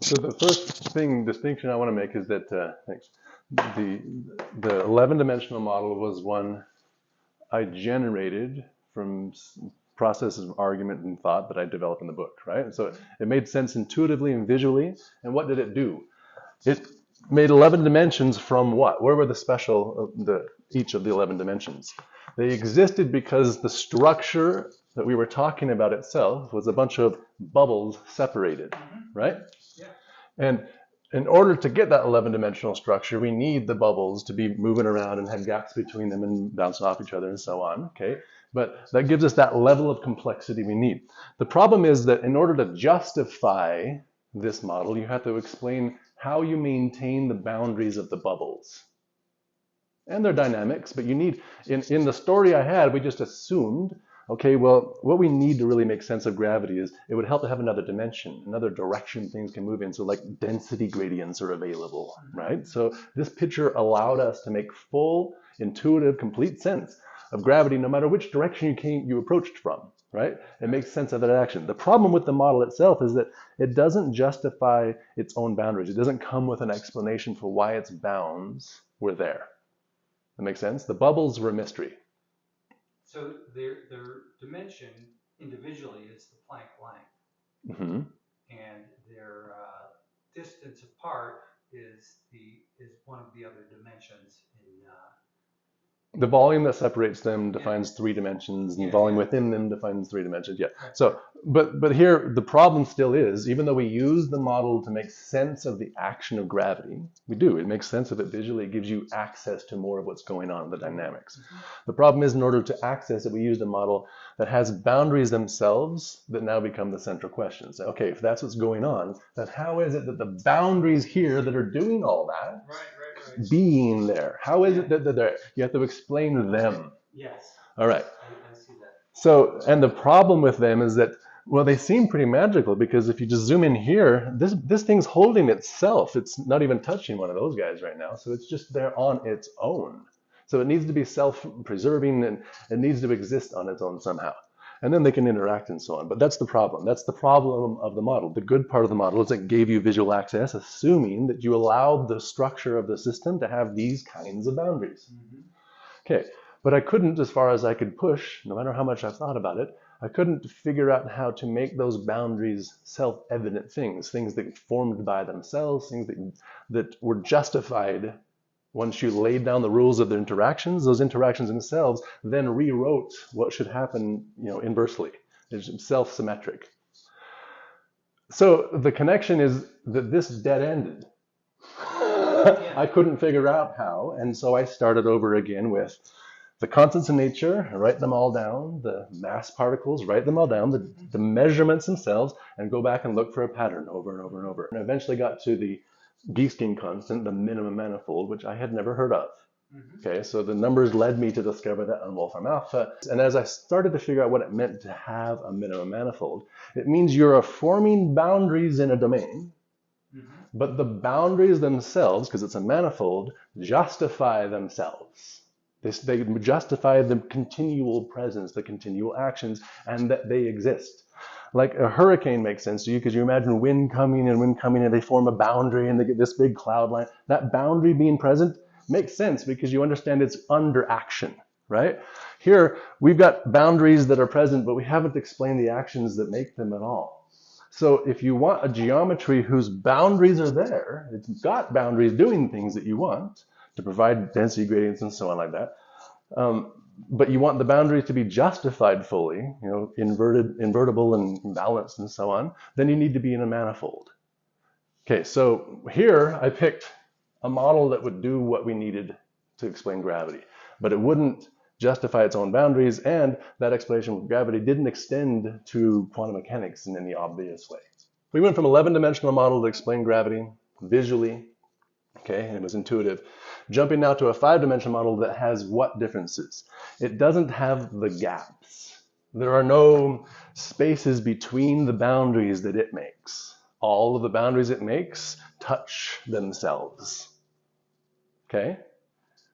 So the first distinction I want to make is that the 11-dimensional model was one I generated from processes of argument and thought that I developed in the book, right? So it made sense intuitively and visually. And what did it do? It made 11 dimensions from what? Where were the special, each of the 11 dimensions? They existed because the structure that we were talking about itself was a bunch of bubbles separated, right? Yeah. And in order to get that 11-dimensional structure, we need the bubbles to be moving around and have gaps between them and bouncing off each other and so on, okay? But that gives us that level of complexity we need. The problem is that in order to justify this model, you have to explain how you maintain the boundaries of the bubbles and their dynamics, but you need, in the story I had, we just assumed, okay, well, what we need to really make sense of gravity is it would help to have another dimension, another direction things can move in, so like density gradients are available, right? So this picture allowed us to make full, intuitive, complete sense of gravity no matter which direction you approached from, right? It makes sense of that action. The problem with the model itself is that it doesn't justify its own boundaries. It doesn't come with an explanation for why its bounds were there. That makes sense? The bubbles were a mystery. So their dimension individually is the Planck length, Mm-hmm. and their distance apart is one of the other dimensions in. The volume that separates them defines 3 dimensions, and the volume within them defines 3 dimensions. Yeah. Right. So, but here the problem still is, even though we use the model to make sense of the action of gravity, we do. It makes sense of it visually. It gives you access to more of what's going on in the dynamics. Mm-hmm. The problem is, in order to access it, we used a model that has boundaries themselves that now become the central question. So, okay, if that's what's going on, then how is it that the boundaries here that are doing all that? Right. Being there. How is it that they're there? You have to explain them. Yes. All right. I see that. So, and the problem with them is that, well, they seem pretty magical because if you just zoom in here, this thing's holding itself. It's not even touching one of those guys right now. So it's just there on its own. So it needs to be self-preserving and it needs to exist on its own somehow. And then they can interact and so on. But that's the problem. That's the problem of the model. The good part of the model is it gave you visual access, assuming that you allowed the structure of the system to have these kinds of boundaries. Mm-hmm. Okay, but I couldn't, as far as I could push, no matter how much I thought about it, I couldn't figure out how to make those boundaries self-evident things that formed by themselves, things that were justified. Once you laid down the rules of the interactions, those interactions themselves then rewrote what should happen, inversely. It's self-symmetric. So the connection is that this dead-ended. I couldn't figure out how, and so I started over again with the constants in nature, write them all down, the mass particles, write them all down, the measurements themselves, and go back and look for a pattern over and over and over. And I eventually got to the Giesting constant, the minimum manifold, which I had never heard of. Mm-hmm. Okay, so the numbers led me to discover that on Wolfram Alpha. And as I started to figure out what it meant to have a minimum manifold, it means you're forming boundaries in a domain, but the boundaries themselves, because it's a manifold, justify themselves. They justify the continual presence, the continual actions, and that they exist. Like a hurricane makes sense to you because you imagine wind coming and they form a boundary and they get this big cloud line. That boundary being present makes sense because you understand it's under action, right? Here, we've got boundaries that are present, but we haven't explained the actions that make them at all. So if you want a geometry whose boundaries are there, it's got boundaries doing things that you want to provide density gradients and so on like that. But you want the boundaries to be justified fully, invertible and balanced and so on, then you need to be in a manifold. Okay, so here I picked a model that would do what we needed to explain gravity, but it wouldn't justify its own boundaries, and that explanation of gravity didn't extend to quantum mechanics in any obvious way. We went from 11-dimensional model to explain gravity visually, okay, and it was intuitive. Jumping now to a 5-dimensional model that has what differences? It doesn't have the gaps. There are no spaces between the boundaries that it makes. All of the boundaries it makes touch themselves. Okay?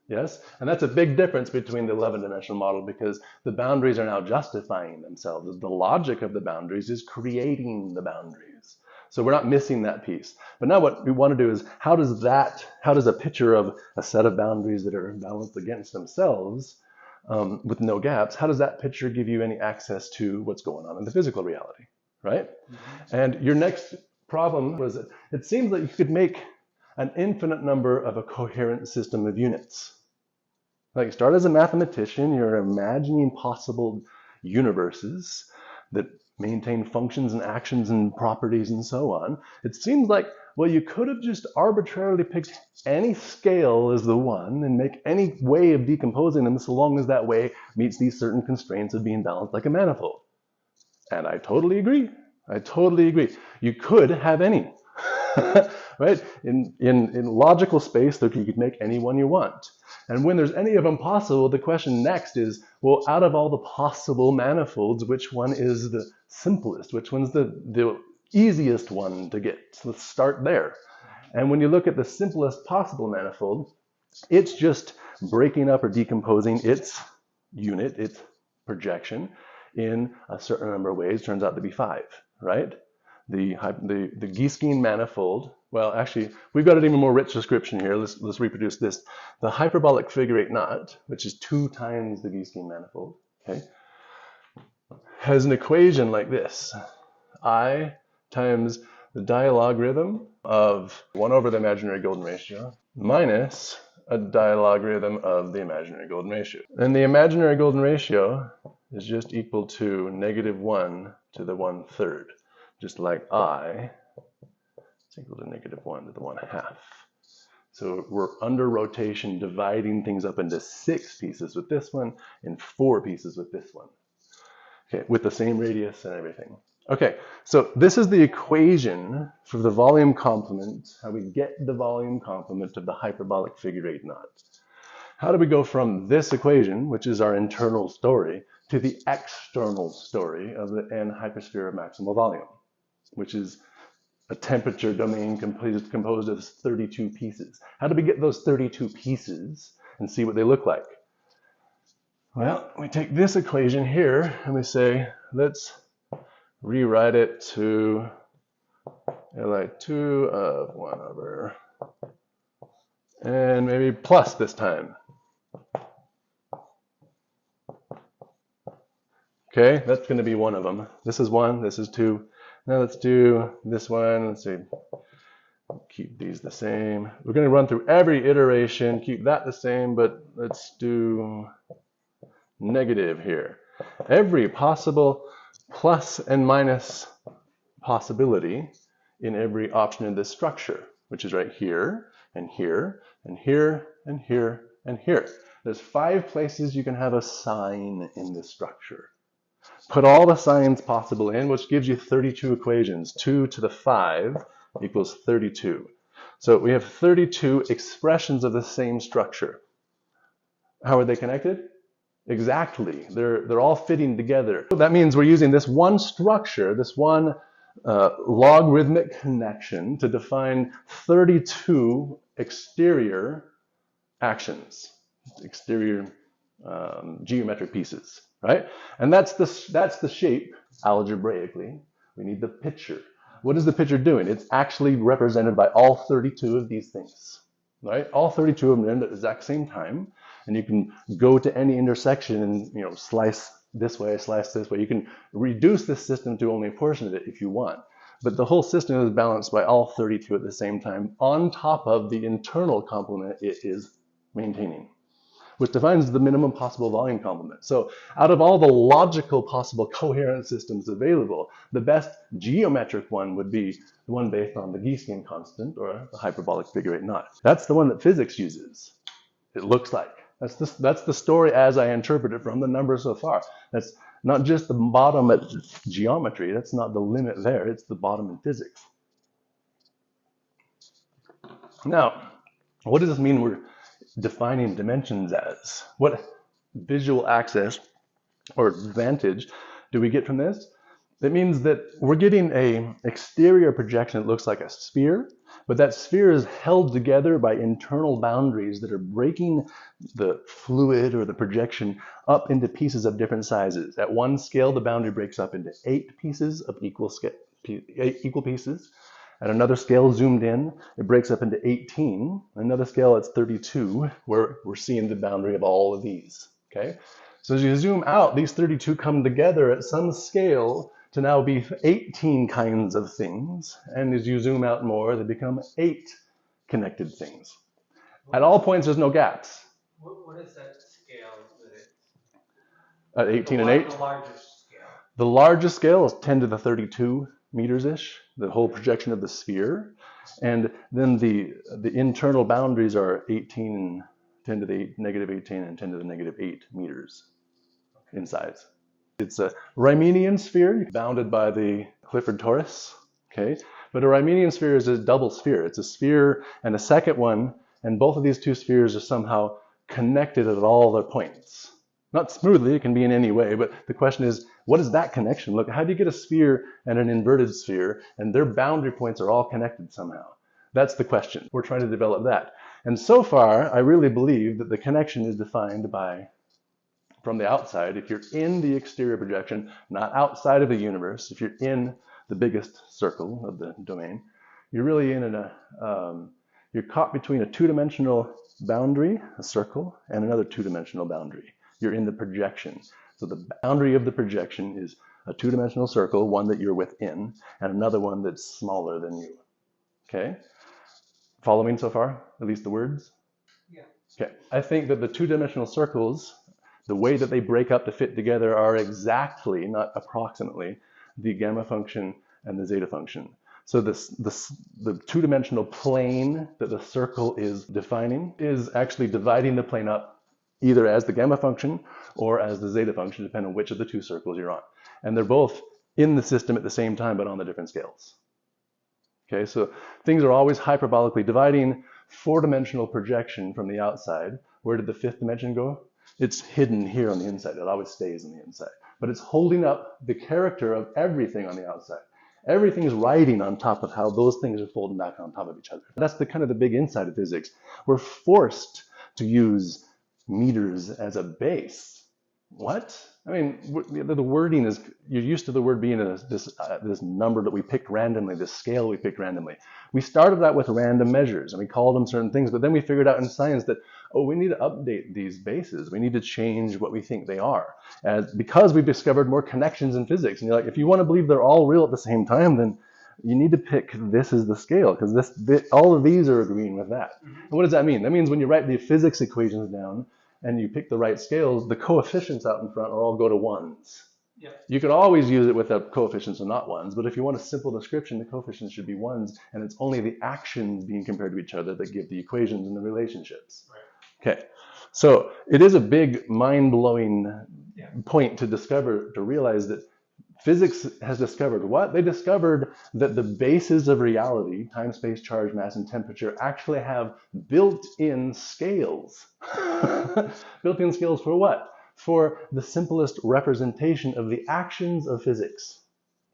Yes? And that's a big difference between the 11-dimensional model because the boundaries are now justifying themselves. The logic of the boundaries is creating the boundaries. So we're not missing that piece. But now what we want to do is, how does a picture of a set of boundaries that are balanced against themselves with no gaps, how does that picture give you any access to what's going on in the physical reality, right? Mm-hmm. And your next problem was that it seems like you could make an infinite number of a coherent system of units. Like, start as a mathematician, you're imagining possible universes that maintain functions and actions and properties and so on. It seems like, well, you could have just arbitrarily picked any scale as the one and make any way of decomposing them so long as that way meets these certain constraints of being balanced like a manifold. And I totally agree. I totally agree. You could have any, right? In logical space, you could make any one you want. And when there's any of them possible, the question next is, well, out of all the possible manifolds, which one is the simplest? Which one's the easiest one to get? So let's start there. And when you look at the simplest possible manifold, it's just breaking up or decomposing its unit, its projection, in a certain number of ways. Turns out to be 5, right? The Giesecke manifold, well, actually, we've got an even more rich description here. Let's reproduce this. The hyperbolic figure 8 knot, which is 2 times the Giesecke manifold, okay, has an equation like this. I times the dilogarithm of 1 over the imaginary golden ratio minus a dilogarithm of the imaginary golden ratio. And the imaginary golden ratio is just equal to -1 to the 1/3. Just like I is equal to -1 to the 1/2. So we're under rotation dividing things up into 6 pieces with this one and 4 pieces with this one. Okay, with the same radius and everything. Okay, so this is the equation for the volume complement, how we get the volume complement of the hyperbolic figure 8 knot. How do we go from this equation, which is our internal story, to the external story of the n hypersphere of maximal volume, which is a temperature domain composed of 32 pieces? How do we get those 32 pieces and see what they look like? Well, we take this equation here and we say, let's rewrite it to Li2 of 1 over, and maybe plus this time. Okay, that's going to be one of them. This is 1, this is 2. Now let's do this one. Let's see, keep these the same. We're going to run through every iteration, keep that the same, but let's do negative here. Every possible plus and minus possibility in every option in this structure, which is right here, and here, and here, and here, and here. There's 5 places you can have a sign in this structure. Put all the signs possible in, which gives you 32 equations. 2 to the 5 equals 32. So we have 32 expressions of the same structure. How are they connected? Exactly. They're all fitting together. That means we're using this one structure, this one logarithmic connection to define 32 exterior actions, exterior geometric pieces, right? And that's the shape algebraically. We need the picture. What is the picture doing? It's actually represented by all 32 of these things, right? All 32 of them at the exact same time. And you can go to any intersection and slice this way, slice this way. You can reduce this system to only a portion of it if you want. But the whole system is balanced by all 32 at the same time on top of the internal complement it is maintaining, which defines the minimum possible volume complement. So out of all the logical possible coherent systems available, the best geometric one would be the one based on the Giesecke constant, or the hyperbolic figure 8 knot. That's the one that physics uses, it looks like. That's the story as I interpret it from the numbers so far. That's not just the bottom at geometry, that's not the limit there, it's the bottom in physics. Now, what does this mean we're defining dimensions as? What visual access or advantage do we get from this? It means that we're getting an exterior projection that looks like a sphere, but that sphere is held together by internal boundaries that are breaking the fluid or the projection up into pieces of different sizes. At one scale, the boundary breaks up into 8 pieces of equal pieces. At another scale, zoomed in, it breaks up into 18. Another scale, it's 32, where we're seeing the boundary of all of these, okay? So as you zoom out, these 32 come together at some scale to now be 18 kinds of things. And as you zoom out more, they become 8 connected things. At all points, there's no gaps. What is that scale that it's? At 18 and 8? The largest scale. The largest scale is 10 to the 32 meters-ish, the whole projection of the sphere. And then the internal boundaries are 18 and 10 to the negative 18 and 10 to the negative 8 meters in size. It's a Riemannian sphere bounded by the Clifford torus, okay? But a Riemannian sphere is a double sphere. It's a sphere and a second one, and both of these two spheres are somehow connected at all their points. Not smoothly, it can be in any way, but the question is, what is that connection? Look, how do you get a sphere and an inverted sphere, and their boundary points are all connected somehow? That's the question. We're trying to develop that. And so far, I really believe that the connection is defined by, from the outside, if you're in the exterior projection, not outside of the universe, if you're in the biggest circle of the domain, you're really you're caught between a two-dimensional boundary, a circle, and another two-dimensional boundary. You're in the projection. So the boundary of the projection is a two-dimensional circle, one that you're within, and another one that's smaller than you. Okay? Following so far? At least the words? Yeah. Okay. I think that the two-dimensional circles, the way that they break up to fit together are exactly, not approximately, the gamma function and the zeta function. So the two-dimensional plane that the circle is defining is actually dividing the plane up either as the gamma function or as the zeta function, depending on which of the two circles you're on. And they're both in the system at the same time, but on the different scales. Okay, so things are always hyperbolically dividing. Four-dimensional projection from the outside. Where did the fifth dimension go? It's hidden here on the inside. It always stays on the inside. But it's holding up the character of everything on the outside. Everything is riding on top of how those things are folding back on top of each other. That's the kind of the big insight of physics. We're forced to use meters as a base. What? I mean, the wording is, you're used to the word being this number that we picked randomly, this scale we picked randomly. We started out with random measures and we called them certain things, but then we figured out in science that, oh, we need to update these bases. We need to change what we think they are. Because we've discovered more connections in physics. And you're like, if you want to believe they're all real at the same time, then you need to pick this as the scale, because all of these are agreeing with that. And what does that mean? That means when you write the physics equations down and you pick the right scales, the coefficients out in front all go to ones. Yeah. You could always use it with the coefficients and not ones, but if you want a simple description, the coefficients should be ones, and it's only the actions being compared to each other that give the equations and the relationships. Right. Okay, so it is a big mind-blowing point to discover, to realize that physics has discovered what? They discovered that the bases of reality, time, space, charge, mass, and temperature, actually have built-in scales. Built-in scales for what? For the simplest representation of the actions of physics.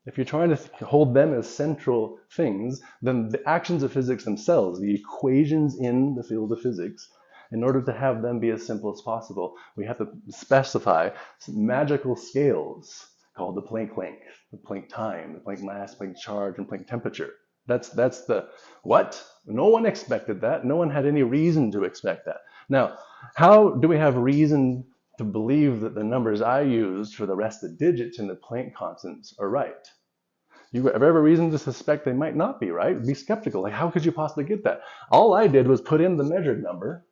If you're trying to hold them as central things, then the actions of physics themselves, the equations in the field of physics, in order to have them be as simple as possible, we have to specify some magical scales called the Planck length, the Planck time, the Planck mass, Planck charge, and Planck temperature. That's the what? No one expected that. No one had any reason to expect that. Now, how do we have reason to believe that the numbers I used for the rest of the digits in the Planck constants are right? You have every reason to suspect they might not be right. Be skeptical. Like, how could you possibly get that? All I did was put in the measured number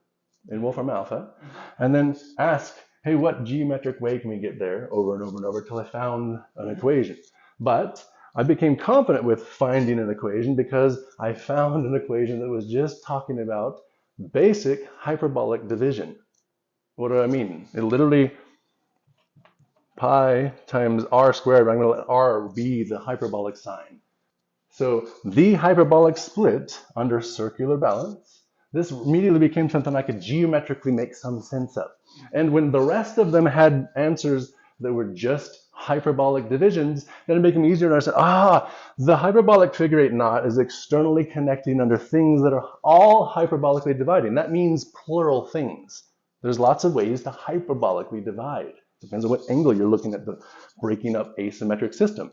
in Wolfram alpha, and then ask, hey, what geometric way can we get there, over and over and over, till I found an equation. But I became confident with finding an equation because I found an equation that was just talking about basic hyperbolic division. What do I mean? It literally, pi times r squared, but I'm going to let r be the hyperbolic sign. So the hyperbolic split under circular balance, this immediately became something I could geometrically make some sense of. And when the rest of them had answers that were just hyperbolic divisions, then it became easier, and I said, the hyperbolic figure 8 knot is externally connecting under things that are all hyperbolically dividing. That means plural things. There's lots of ways to hyperbolically divide. Depends on what angle you're looking at the breaking up asymmetric system.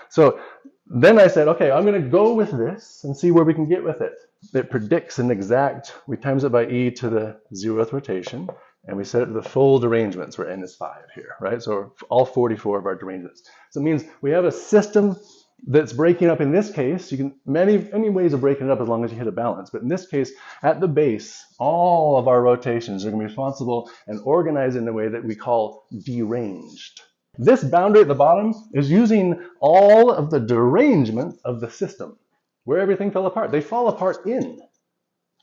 So Then I said, okay, I'm going to go with this and see where we can get with it. It predicts an exact, we times it by e to the 0th rotation, and we set it to the full derangements where n is 5 here, right? So all 44 of our derangements. So it means we have a system that's breaking up in this case. You can, many ways of breaking it up as long as you hit a balance. But in this case, at the base, all of our rotations are going to be responsible and organized in a way that we call deranged. This boundary at the bottom is using all of the derangement of the system, where everything fell apart. They fall apart in.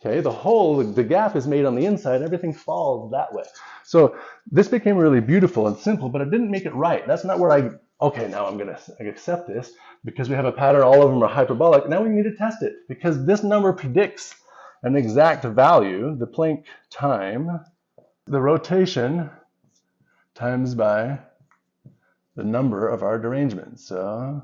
Okay, the gap is made on the inside, everything falls that way. So this became really beautiful and simple, but it didn't make it right. That's not where okay, now I'm gonna accept this because we have a pattern, all of them are hyperbolic. Now we need to test it because this number predicts an exact value, the Planck time, the rotation times by the number of our derangements. So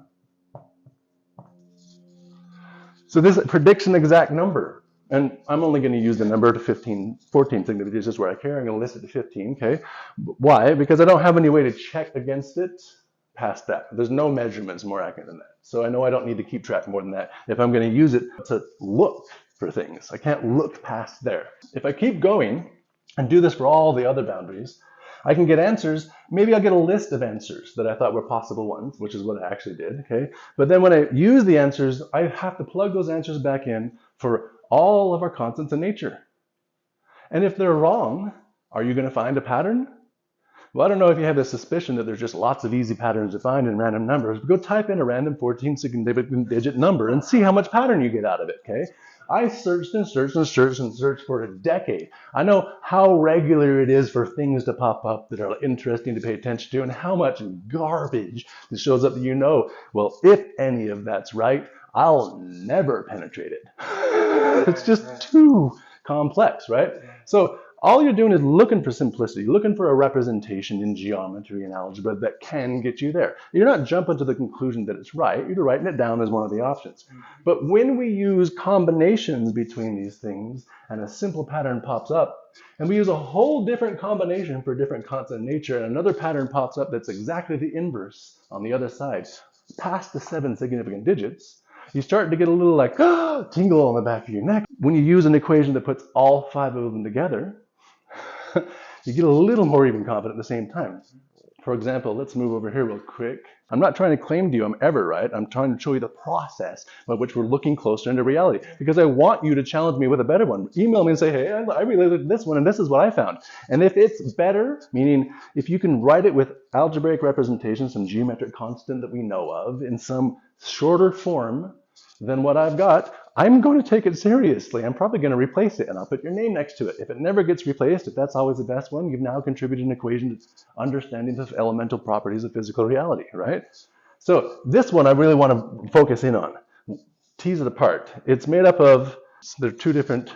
this predicts an exact number. And I'm only going to use the number to 14 significant digits where I care. I'm going to list it to 15, okay? Why? Because I don't have any way to check against it past that. There's no measurements more accurate than that. So I know I don't need to keep track more than that if I'm going to use it to look for things. I can't look past there. If I keep going and do this for all the other boundaries, I can get answers. Maybe I'll get a list of answers that I thought were possible ones, which is what I actually did, okay? But then when I use the answers, I have to plug those answers back in for all of our constants in nature. And if they're wrong, are you going to find a pattern? Well, I don't know if you have the suspicion that there's just lots of easy patterns to find in random numbers, but go type in a random 14 significant digit number and see how much pattern you get out of it, okay? I searched and searched and searched and searched for a decade. I know how regular it is for things to pop up that are interesting to pay attention to and how much garbage that shows up that you know, well, if any of that's right, I'll never penetrate it. It's just too complex, right? So all you're doing is looking for simplicity, looking for a representation in geometry and algebra that can get you there. You're not jumping to the conclusion that it's right, you're writing it down as one of the options. But when we use combinations between these things and a simple pattern pops up, and we use a whole different combination for a different constant nature, and another pattern pops up that's exactly the inverse on the other side, past the 7 significant digits, you start to get a little like tingle on the back of your neck. When you use an equation that puts all 5 of them together, you get a little more even confident at the same time. For example, let's move over here real quick. I'm not trying to claim to you I'm ever right. I'm trying to show you the process by which we're looking closer into reality because I want you to challenge me with a better one. Email me and say, hey, I really like this one and this is what I found. And if it's better, meaning if you can write it with algebraic representation, some geometric constant that we know of in some shorter form than what I've got, I'm going to take it seriously. I'm probably going to replace it and I'll put your name next to it. If it never gets replaced, if that's always the best one, you've now contributed an equation to understanding the elemental properties of physical reality, right? So this one I really want to focus in on. Tease it apart. It's made up of, there are 2 different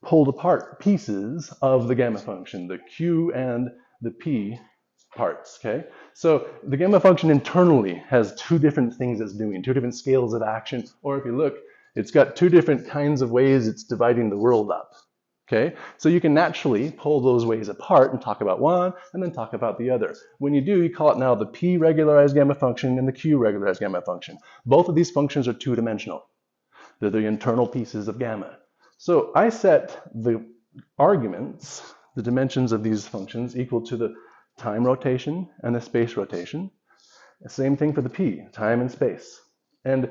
pulled apart pieces of the gamma function, the Q and the P parts, okay? So the gamma function internally has 2 different things it's doing, 2 different scales of action, or if you look, it's got 2 different kinds of ways it's dividing the world up, okay? So you can naturally pull those ways apart and talk about one and then talk about the other. When you do, you call it now the P regularized gamma function and the Q regularized gamma function. Both of these functions are 2-dimensional. They're the internal pieces of gamma. So I set the arguments, the dimensions of these functions equal to the time rotation and the space rotation. The same thing for the P, time and space. And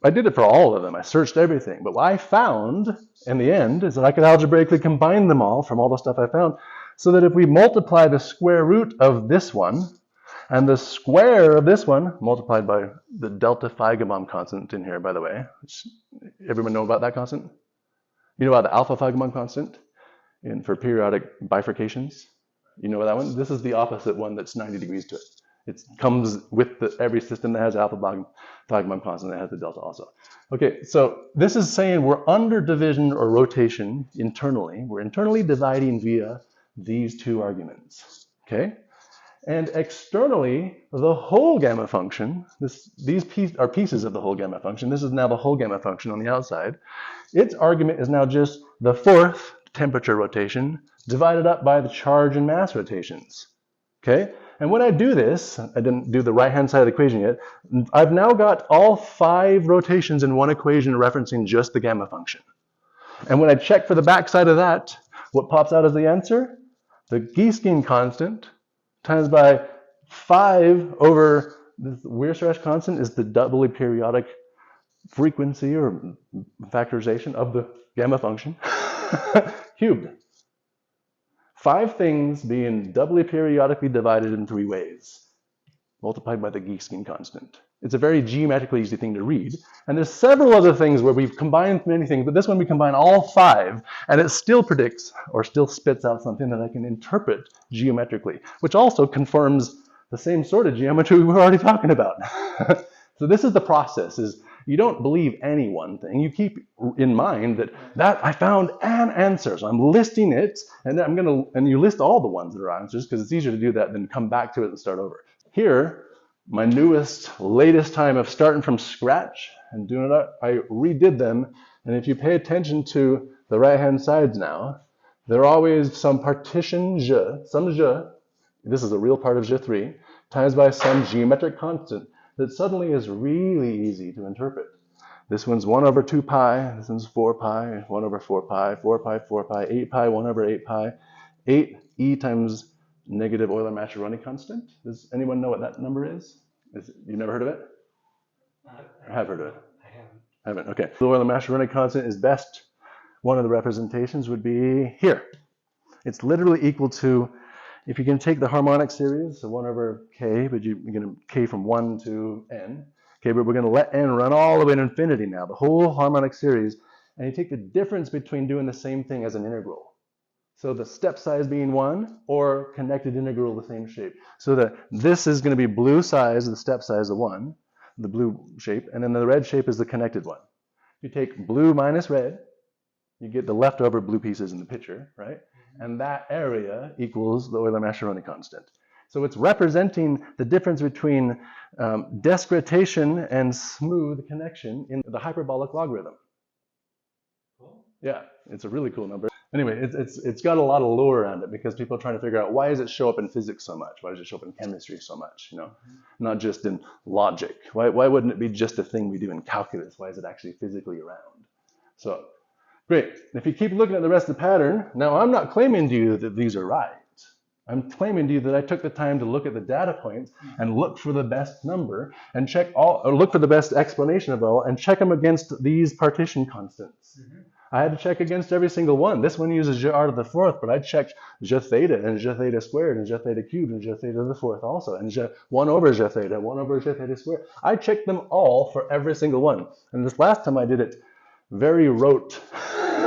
I did it for all of them. I searched everything. But what I found in the end is that I could algebraically combine them all from all the stuff I found so that if we multiply the square root of this one and the square of this one multiplied by the delta Feigenbaum constant in here, by the way. Everyone know about that constant? You know about the alpha Feigenbaum constant for periodic bifurcations? You know that one? This is the opposite one that's 90 degrees to it. It comes with every system that has alpha Feigenbaum constant that has the delta also. Okay, so this is saying we're under division or rotation internally. We're internally dividing via these 2 arguments, okay? And externally, the whole gamma function, these are pieces of the whole gamma function. This is now the whole gamma function on the outside. Its argument is now just the 4th temperature rotation divided up by the charge and mass rotations. Okay? And when I do this, I didn't do the right-hand side of the equation yet, I've now got all 5 rotations in one equation referencing just the gamma function. And when I check for the backside of that, what pops out as the answer? The Giesking constant times by 5 over the Weierstrass constant is the doubly periodic frequency or factorization of the gamma function cubed. 5 things being doubly periodically divided in 3 ways, multiplied by the Giesking constant. It's a very geometrically easy thing to read. And there's several other things where we've combined many things, but this one we combine all 5, and it still predicts or still spits out something that I can interpret geometrically, which also confirms the same sort of geometry we were already talking about. So this is the process, is you don't believe any one thing. You keep in mind that I found an answer. So I'm listing it, and and you list all the ones that are answers, because it's easier to do that than come back to it and start over. Here, my latest time of starting from scratch and doing it, I redid them. And if you pay attention to the right-hand sides now, there are always some partition some this is a real part of J3, times by some geometric constant that suddenly is really easy to interpret. This one's 1 over 2 pi, this one's 4 pi, 1 over 4 pi, 4 pi, 4 pi, 8 pi, 1 over 8 pi, 8e times negative Euler-Mascheroni constant. Does anyone know what that number is? You never heard of it? I have heard of it. I haven't. Okay. The Euler-Mascheroni constant is best. One of the representations would be here. It's literally equal to, if you can take the harmonic series, so 1 over k, but you're going to k from 1 to n. Okay, but we're going to let n run all the way to infinity now, the whole harmonic series, and you take the difference between doing the same thing as an integral. So the step size being 1, or connected integral the same shape. So that this is going to be blue size, the step size of 1, the blue shape, and then the red shape is the connected one. You take blue minus red, you get the leftover blue pieces in the picture, right? And that area equals the Euler-Mascheroni constant. So it's representing the difference between discretion and smooth connection in the hyperbolic logarithm. Cool. Yeah, it's a really cool number. Anyway, it's got a lot of lore around it, because people are trying to figure out, why does it show up in physics so much? Why does it show up in chemistry so much? You know, not just in logic. Why wouldn't it be just a thing we do in calculus? Why is it actually physically around? So, great. If you keep looking at the rest of the pattern, now I'm not claiming to you that these are right. I'm claiming to you that I took the time to look at the data points and look for the best number and check all, or look for the best explanation of all, and check them against these partition constants. I had to check against every single one. This one uses J r to the 4th, but I checked J theta and J theta squared and J theta cubed and J theta to the 4th also, and 1 over J theta, 1 over J theta squared. I checked them all for every single one. And this last time I did it very rote,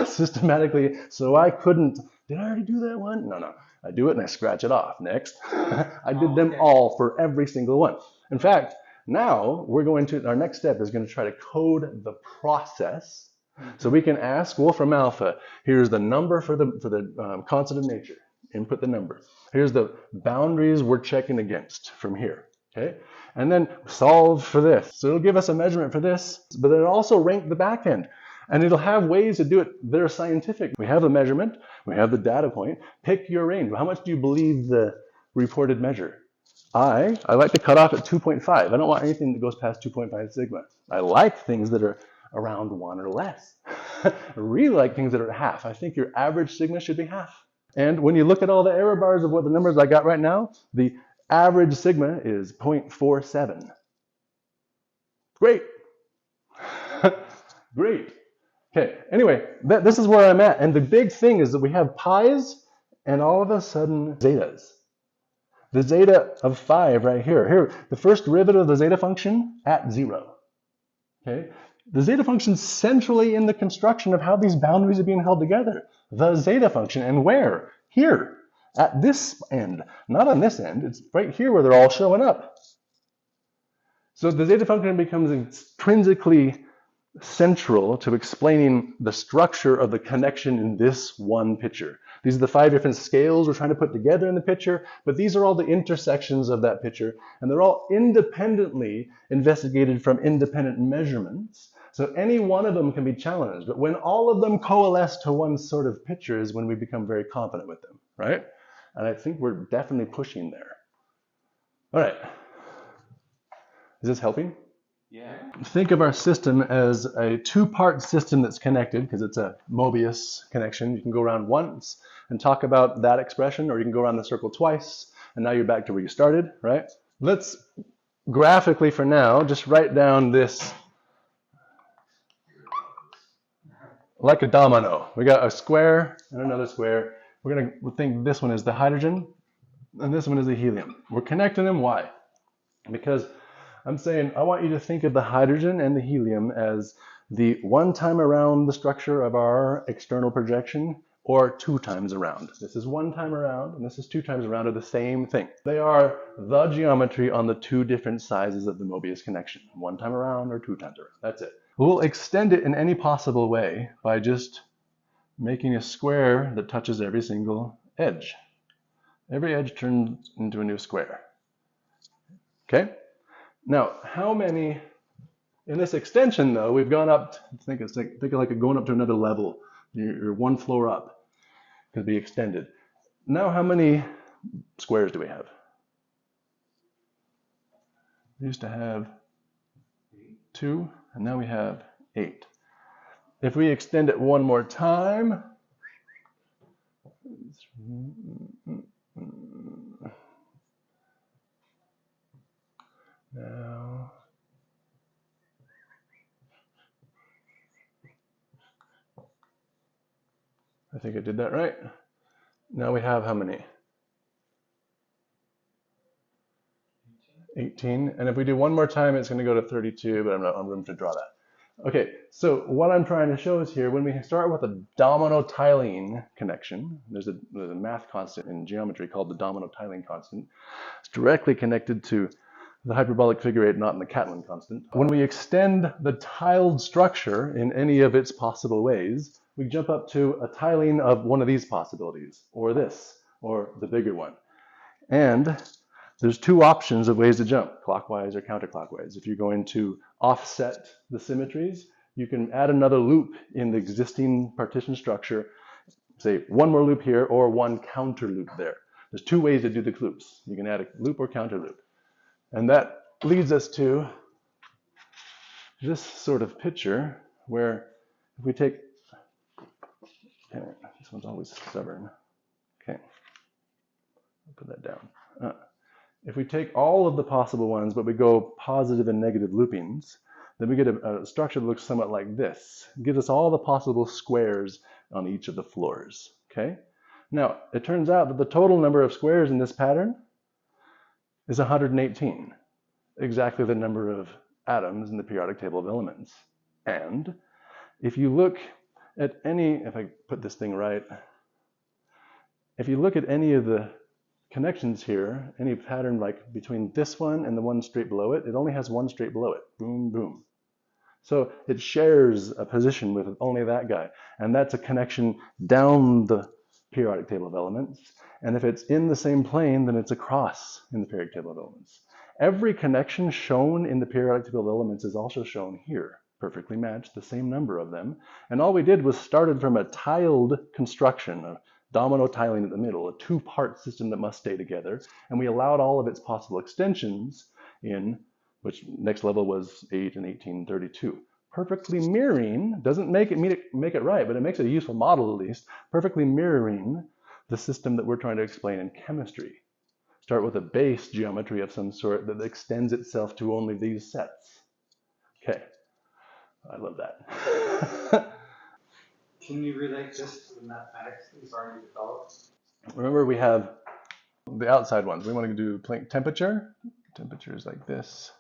systematically, so I couldn't, did I already do that one? No. I do it and I scratch it off. Next. I did them all for every single one. In fact, now we're going to, our next step is going to try to code the process. So we can ask Wolfram alpha, here's the number for the constant of nature. Input the number. Here's the boundaries we're checking against from here. Okay? And then solve for this. So it'll give us a measurement for this, but then it'll also rank the back end. And it'll have ways to do it that are scientific. We have a measurement, we have the data point. Pick your range. How much do you believe the reported measure? I like to cut off at 2.5. I don't want anything that goes past 2.5 sigma. I like things that are around 1 or less. I really like things that are at half. I think your average sigma should be half. And when you look at all the error bars of what the numbers I got right now, the average sigma is 0.47. Great. Great. Okay, anyway, this is where I'm at. And the big thing is that we have pi's and all of a sudden zetas. The zeta of 5 right here. Here, the first derivative of the zeta function at 0. Okay? The zeta function is centrally in the construction of how these boundaries are being held together. The zeta function. And where? Here. At this end. Not on this end. It's right here where they're all showing up. So the zeta function becomes intrinsically central to explaining the structure of the connection in this one picture. These are the 5 different scales we're trying to put together in the picture, but these are all the intersections of that picture, and they're all independently investigated from independent measurements. So any one of them can be challenged, but when all of them coalesce to one sort of picture is when we become very confident with them, right? And I think we're definitely pushing there. All right. Is this helping? Yeah. Think of our system as a two-part system that's connected because it's a Mobius connection. You can go around once and talk about that expression, or you can go around the circle twice, and now you're back to where you started, right? Let's graphically, for now, just write down this like a domino. We got a square and another square. We're going to think this one is the hydrogen, and this one is the helium. We're connecting them. Why? Because I'm saying I want you to think of the hydrogen and the helium as the one time around the structure of our external projection, or two times around. This is one time around and this is two times around, are the same thing. They are the geometry on the two different sizes of the Mobius connection. One time around or two times around. That's it. We'll extend it in any possible way by just making a square that touches every single edge. Every edge turns into a new square. Okay? Now, how many, in this extension though, we've gone up, think of like going up to another level. You're one floor up, could be extended. Now, how many squares do we have? We used to have 2, and now we have 8. If we extend it one more time, now, I think I did that right. Now we have how many? 18. And if we do one more time, it's going to go to 32, but I'm not on room to draw that. Okay, so what I'm trying to show is here, when we start with a domino tiling connection, there's a math constant in geometry called the domino tiling constant. It's directly connected to the hyperbolic figure 8 knot and the Catlin constant. When we extend the tiled structure in any of its possible ways, we jump up to a tiling of one of these possibilities, or this, or the bigger one. And there's two options of ways to jump, clockwise or counterclockwise. If you're going to offset the symmetries, you can add another loop in the existing partition structure, say one more loop here or one counter loop there. There's two ways to do the loops. You can add a loop or counter loop. And that leads us to this sort of picture where if we take, okay, this one's always stubborn. Okay, I'll put that down. If we take all of the possible ones, but we go positive and negative loopings, then we get a structure that looks somewhat like this. It gives us all the possible squares on each of the floors, okay? Now, it turns out that the total number of squares in this pattern is 118, exactly the number of atoms in the periodic table of elements. And if you look at any, if I put this thing right, if you look at any of the connections here, any pattern like between this one and the one straight below it, it only has one straight below it. Boom, boom. So it shares a position with only that guy. And that's a connection down the periodic table of elements. And if it's in the same plane, then it's a cross in the periodic table of elements. Every connection shown in the periodic table of elements is also shown here, perfectly matched, the same number of them. And all we did was started from a tiled construction, a domino tiling at the middle, a two-part system that must stay together. And we allowed all of its possible extensions in, which next level was 8 and 18 and 32. Perfectly mirroring, doesn't make it right, but it makes it a useful model at least, perfectly mirroring the system that we're trying to explain in chemistry. Start with a base geometry of some sort that extends itself to only these sets. Okay, I love that. Can you relate this to the mathematics that you've already developed? Remember, we have the outside ones. We want to do Planck temperature. Temperature is like this.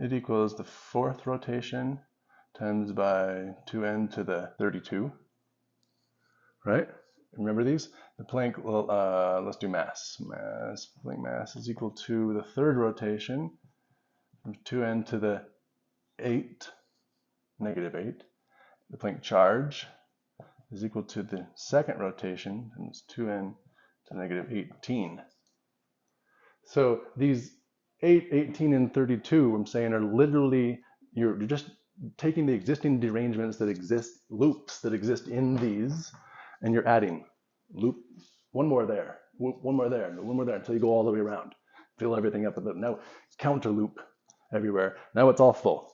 It equals the fourth rotation times by 2n to the 32, right? Remember these? The Planck, well, let's do mass. Planck mass is equal to the third rotation from 2n to the 8, negative 8. The Planck charge is equal to the second rotation, and it's 2n to negative 18. So these 8, 18, and 32, I'm saying, are literally, you're just taking the existing derangements that exist, loops that exist in these, and you're adding loop, one more there, one more there, one more there, until you go all the way around. fill everything up with it. Now counter loop everywhere. Now it's all full.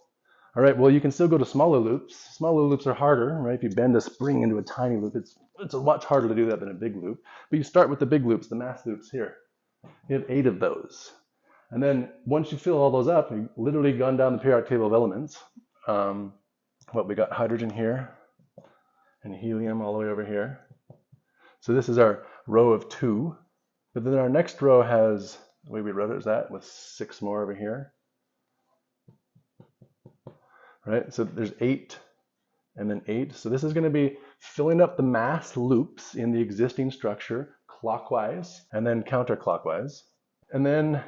All right, well, you can still go to smaller loops. Smaller loops are harder, right? If you bend a spring into a tiny loop, it's much harder to do that than a big loop. But you start with the big loops, the mass loops here. You have 8 of those. And then once you fill all those up, you've literally gone down the periodic table of elements. We got hydrogen here and helium all the way over here. So this is our row of 2. But then our next row has, the way we wrote it is that, with 6 more over here. Right, so there's 8 and then 8. So this is going to be filling up the mass loops in the existing structure clockwise and then counterclockwise. And then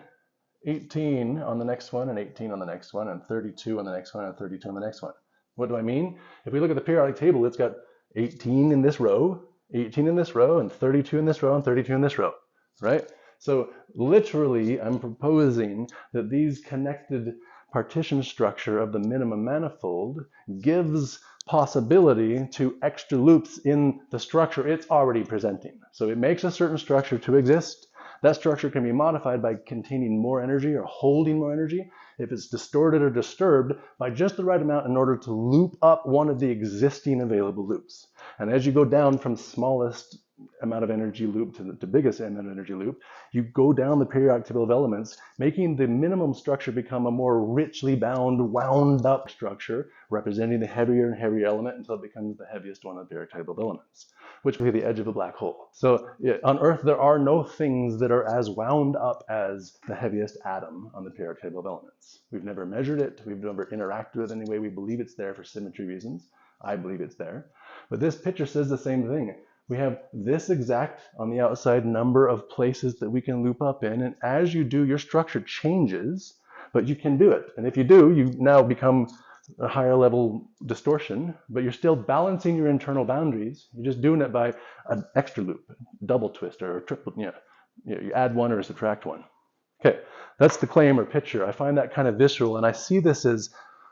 18 on the next one and 18 on the next one and 32 on the next one and 32 on the next one. What do I mean? If we look at the periodic table, it's got 18 in this row, 18 in this row, and 32 in this row, and 32 in this row, right? So literally, I'm proposing that these connected partition structure of the minimum manifold gives possibility to extra loops in the structure it's already presenting. So it makes a certain structure to exist. That structure can be modified by containing more energy or holding more energy if it's distorted or disturbed by just the right amount in order to loop up one of the existing available loops. And as you go down from smallest amount of energy loop to the biggest amount of energy loop, you go down the periodic table of elements, making the minimum structure become a more richly bound, wound up structure, representing the heavier and heavier element until it becomes the heaviest one on the periodic table of elements, which will be the edge of a black hole. So on Earth, there are no things that are as wound up as the heaviest atom on the periodic table of elements. We've never measured it. We've never interacted with it anyway. We believe it's there for symmetry reasons. I believe it's there. But this picture says the same thing. We have this exact, on the outside, number of places that we can loop up in. And as you do, your structure changes, but you can do it. And if you do, you now become a higher level distortion, but you're still balancing your internal boundaries. You're just doing it by an extra loop, double twist or a triple, you add one or subtract one. Okay, that's the claim or picture. I find that kind of visceral, and I see this as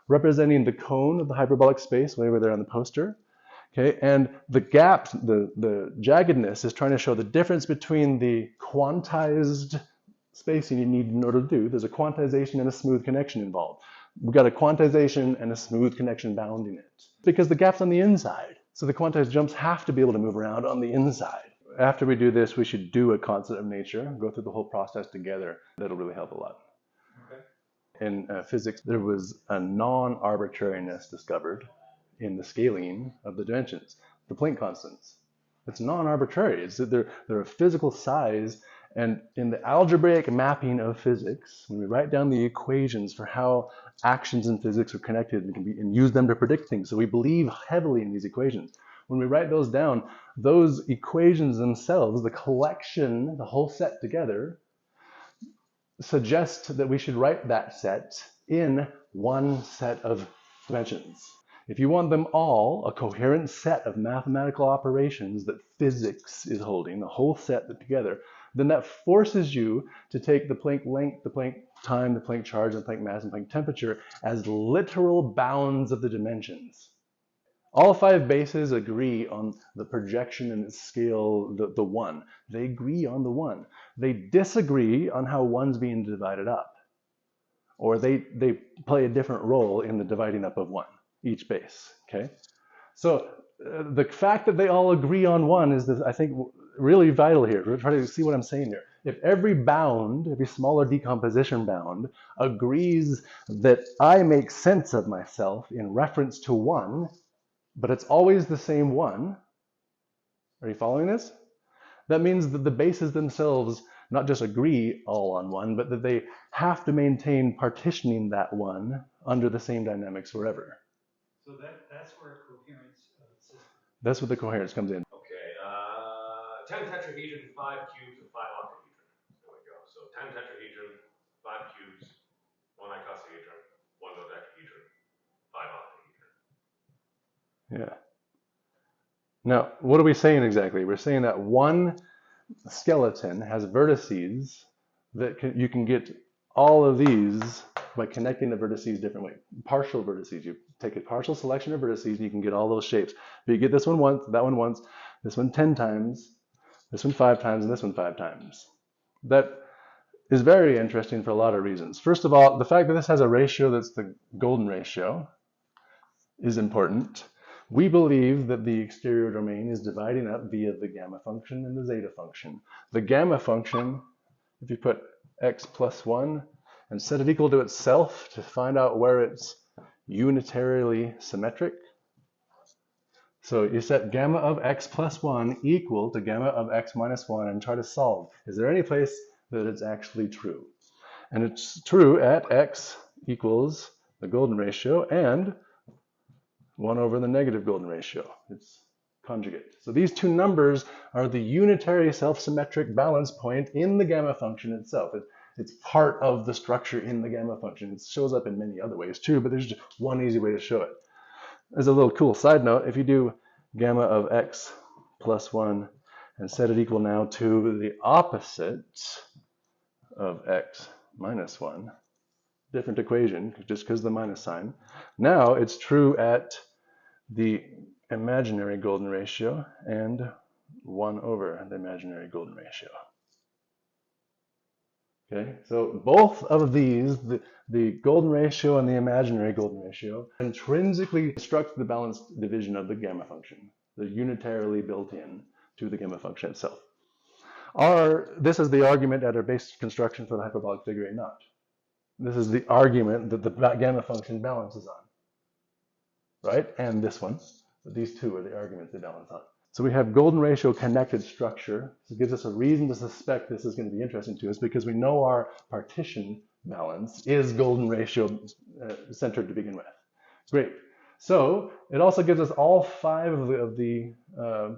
representing the cone of the hyperbolic space way over there on the poster. Okay, and the gap, the jaggedness is trying to show the difference between the quantized spacing you need in order to do. There's a quantization and a smooth connection involved. We've got a quantization and a smooth connection bounding it because the gap's on the inside. So the quantized jumps have to be able to move around on the inside. After we do this, we should do a constant of nature, go through the whole process together. That'll really help a lot. Okay. In physics, there was a non-arbitrariness discovered in the scaling of the dimensions, the Planck constants. It's non-arbitrary. It's that they're a physical size, and in the algebraic mapping of physics, when we write down the equations for how actions in physics are connected and use them to predict things, so we believe heavily in these equations. When we write those down, those equations themselves, the collection, the whole set together, suggest that we should write that set in one set of dimensions. If you want them all, a coherent set of mathematical operations that physics is holding, the whole set together, then that forces you to take the Planck length, the Planck time, the Planck charge, the Planck mass, and Planck temperature as literal bounds of the dimensions. All 5 bases agree on the projection and its scale, the 1. They agree on the 1. They disagree on how 1's being divided up. Or they play a different role in the dividing up of 1. Each base, okay? So the fact that they all agree on 1 is, I think, really vital here. We're trying to see what I'm saying here. If every bound, every smaller decomposition bound, agrees that I make sense of myself in reference to 1, but it's always the same 1, are you following this? That means that the bases themselves not just agree all on 1, but that they have to maintain partitioning that 1 under the same dynamics forever. So that's where coherence of the system. That's what the coherence comes in. Okay, 10 tetrahedron, 5 cubes, and 5 octahedron. There we go. So 10 tetrahedron, 5 cubes, 1 icosahedron, 1 dodecahedron, 5 octahedron. Yeah. Now, what are we saying exactly? We're saying that one skeleton has vertices that you can get all of these by connecting the vertices differently. Partial vertices. You take a partial selection of vertices and you can get all those shapes. But you get this one once, that one once, this one 10 times, this one 5 times, and this one 5 times. That is very interesting for a lot of reasons. First of all, the fact that this has a ratio that's the golden ratio is important. We believe that the exterior domain is dividing up via the gamma function and the zeta function. The gamma function, if you put x plus 1 and set it equal to itself to find out where it's unitarily symmetric. So you set gamma of x plus 1 equal to gamma of x minus 1 and try to solve. Is there any place that it's actually true? And it's true at x equals the golden ratio and 1 over the negative golden ratio. It's conjugate. So these two numbers are the unitary self-symmetric balance point in the gamma function itself. It's part of the structure in the gamma function. It shows up in many other ways too, but there's just one easy way to show it. As a little cool side note, if you do gamma of x plus 1 and set it equal now to the opposite of x minus 1, different equation just because of the minus sign. Now it's true at the imaginary golden ratio and 1 over the imaginary golden ratio. Okay, so both of these, the golden ratio and the imaginary golden ratio, intrinsically construct the balanced division of the gamma function. They're unitarily built in to the gamma function itself. This is the argument at our base construction for the hyperbolic figure A naught. This is the argument that the gamma function balances on, right? And this one. But these two are the arguments they balance on. So we have golden ratio connected structure. This gives us a reason to suspect this is going to be interesting to us because we know our partition balance is golden ratio centered to begin with. Great. So it also gives us all 5 of the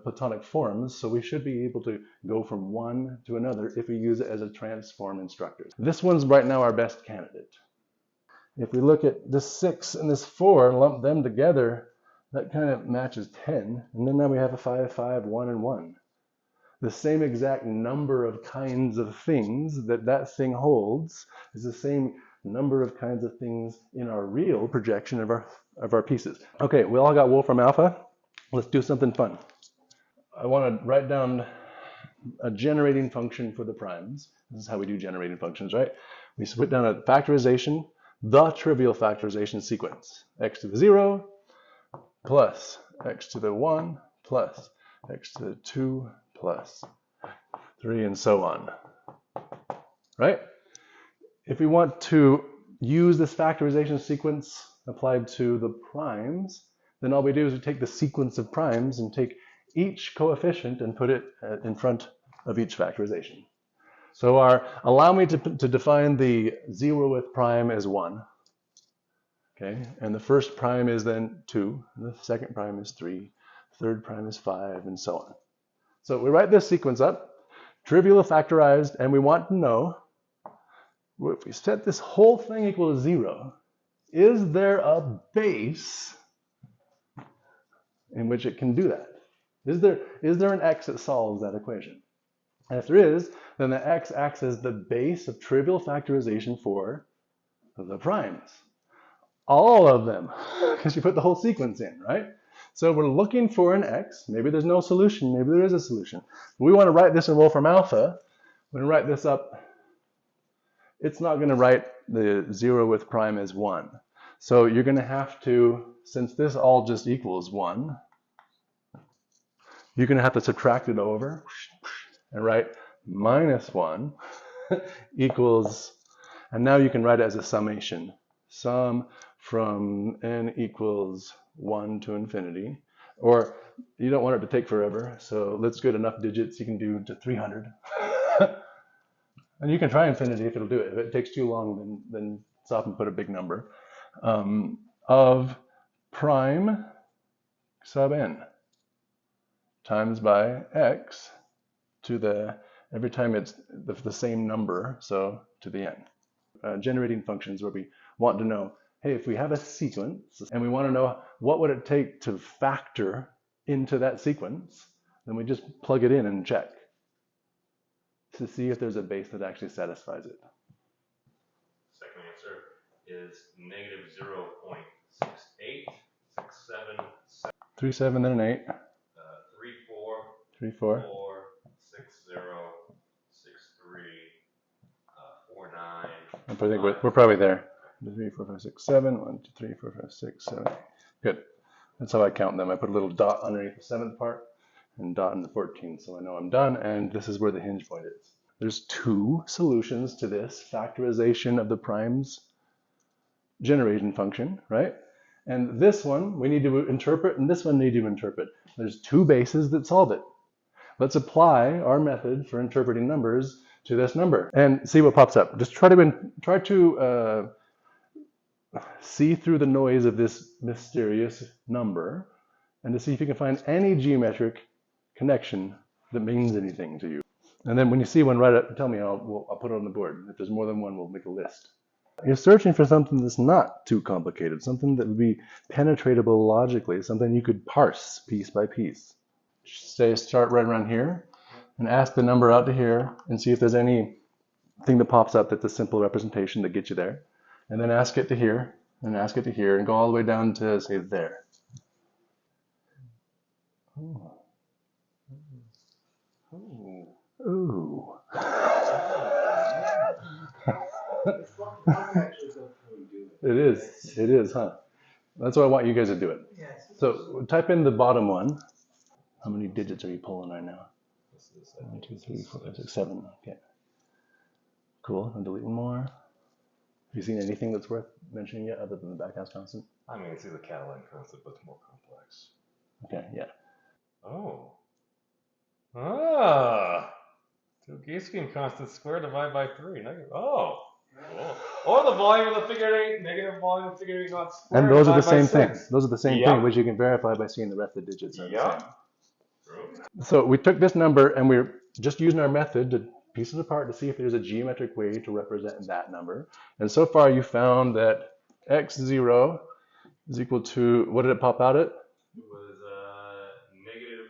Platonic forms. So we should be able to go from one to another if we use it as a transform instructor. This one's right now our best candidate. If we look at this 6 and this 4 and lump them together, that kind of matches 10, and then now we have a 5, 5, 1, and 1. The same exact number of kinds of things that thing holds is the same number of kinds of things in our real projection of our pieces. Okay, we all got Wolfram alpha. Let's do something fun. I want to write down a generating function for the primes. This is how we do generating functions, right? We put down a factorization, the trivial factorization sequence. X to the 0, plus x to the 1, plus x to the 2, plus 3, and so on, right? If we want to use this factorization sequence applied to the primes, then all we do is we take the sequence of primes and take each coefficient and put it in front of each factorization. So allow me to define the 0th prime as 1. Okay, and the first prime is then 2, and the second prime is 3, third prime is 5, and so on. So we write this sequence up, trivial factorized, and we want to know, if we set this whole thing equal to 0, is there a base in which it can do that? Is there an x that solves that equation? And if there is, then the x acts as the base of trivial factorization for the primes. All of them, because you put the whole sequence in, right? So we're looking for an x. Maybe there's no solution. Maybe there is a solution. We want to write this in Wolfram alpha. When we write this up, it's not going to write the 0th prime as 1. So you're going to have to, since this all just equals 1, you're going to have to subtract it over and write minus 1 equals, and now you can write it as a summation. Sum from n equals 1 to infinity, or you don't want it to take forever, so let's get enough digits you can do to 300. And you can try infinity if it'll do it. If it takes too long, then stop and put a big number. Of prime sub n times by x to the, every time it's the same number, so to the n. Generating functions where we want to know, hey, if we have a sequence and we want to know what would it take to factor into that sequence, then we just plug it in and check to see if there's a base that actually satisfies it. Second answer is negative 0.68, 67, 3, 7, then an 8. 3, 4, 3, 4. 4, 6, 0, 6, 3, think we're probably there. 1, 2, 3, 4, 5, 6, 7. 1, 2, 3, 4, 5, 6, 7. Good. That's how I count them. I put a little dot underneath the 7th part and dot in the 14th, so I know I'm done, and this is where the hinge point is. There's 2 solutions to this factorization of the primes generation function, right? And this one we need to interpret, and this one we need to interpret. There's 2 bases that solve it. Let's apply our method for interpreting numbers to this number and see what pops up. Just try to see through the noise of this mysterious number and to see if you can find any geometric connection that means anything to you. And then when you see one, write it, tell me, I'll put it on the board. If there's more than one, we'll make a list. You're searching for something that's not too complicated, something that would be penetratable logically, something you could parse piece by piece. Say, start right around here and ask the number out to here and see if there's anything that pops up that's a simple representation that gets you there. And then ask it to here and ask it to here and go all the way down to, say, there. Oh. Ooh. Ooh. It is, huh? That's why I want you guys to do it. Yes. So type in the bottom one. How many digits are you pulling right now? 1, 2, 3, 4, 5, 6, 7. Okay. Cool. I'm deleting more. Have you seen anything that's worth mentioning yet other than the backhouse constant? I mean, it's the Catalan constant, but it's more complex. Okay, yeah. Oh. Ah. 2 Giesecke constants squared divided by 3. Oh. Cool. Or the volume of the figure 8, negative volume of figure 8 not squared. And those are the divided same by thing. 6. Those are the same thing, which you can verify by seeing the rest of the digits are the same. True. So we took this number and we're just using our method to piece it apart to see if there's a geometric way to represent that number. And so far you found that x0 is equal to, what did it pop out at? It was negative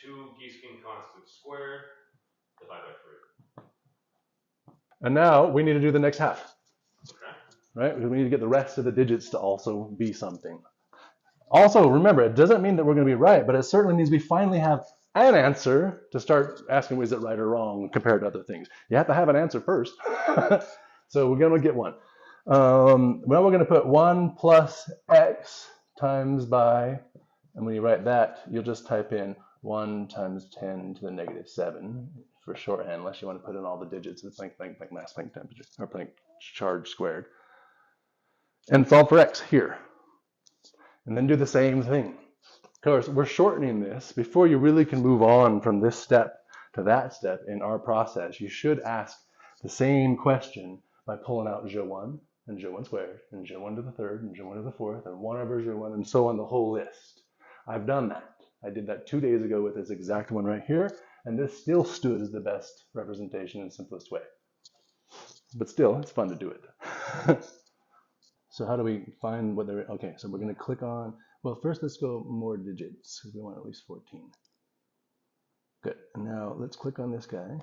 2 Giesecke constant squared divided by 3. And now we need to do the next half, Okay. right? Because we need to get the rest of the digits to also be something. Also, remember, it doesn't mean that we're going to be right, but it certainly means we finally have an answer to start asking, is it right or wrong compared to other things? You have to have an answer first. So we're going to get one. Now we're going to put 1 plus x times by, and when you write that, you'll just type in 1 times 10 to the negative 7 for shorthand, unless you want to put in all the digits of Planck mass, Planck temperature, or Planck charge squared. And solve for x here. And then do the same thing. Of course, we're shortening this. Before you really can move on from this step to that step in our process, you should ask the same question by pulling out J1 and J1 squared and J1 to the 3rd and J1 to the 4th and 1 over J1 and so on the whole list. I've done that. I did that 2 days ago with this exact one right here, and this still stood as the best representation and simplest way. But still, it's fun to do it. So how do we find what they're, okay, so we're going to click on, well, first let's go more digits, because we want at least 14. Good, and now let's click on this guy,